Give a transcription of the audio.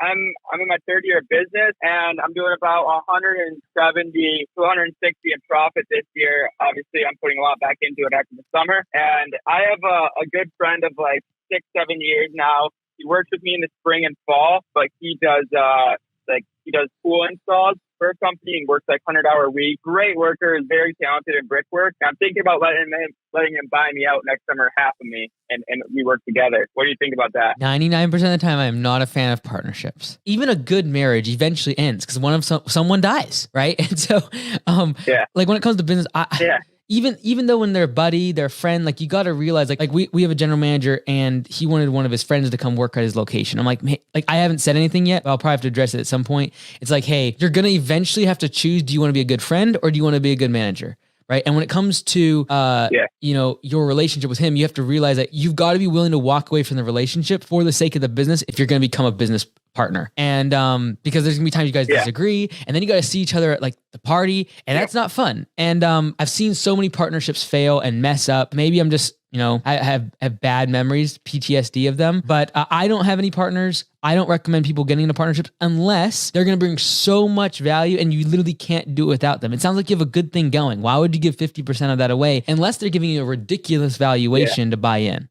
I'm in my third year of business, and I'm doing about 170 to 160 in profit this year. Obviously, I'm putting a lot back into it after the summer, and I have a good friend of like 6-7 years now. He works with me in the spring and fall, but he does pool installs for a company and works like 100-hour a week. Great worker, is very talented in brickwork. I'm thinking about letting him buy me out next summer, half of me, and we work together. What do you think about that? 99% of the time, I am not a fan of partnerships. Even a good marriage eventually ends because someone dies, right? And so, like when it comes to business, even though when they're a buddy, they're a friend, like you got to realize, like we have a general manager and he wanted one of his friends to come work at his location. I'm like, man, like I haven't said anything yet, but I'll probably have to address it at some point. It's like, hey, you're going to eventually have to choose. Do you want to be a good friend or do you want to be a good manager? Right. And when it comes to, your relationship with him, you have to realize that you've got to be willing to walk away from the relationship for the sake of the business if you're going to become a business partner. And because there's gonna be times you guys disagree, and then you got to see each other at like the party, and that's not fun. And I've seen so many partnerships fail and mess up. Maybe I'm just, I have bad memories, PTSD of them, but I don't have any partners. I don't recommend people getting into partnerships unless they're going to bring so much value and you literally can't do it without them. It sounds like you have a good thing going. Why would you give 50% of that away unless they're giving you a ridiculous valuation to buy in?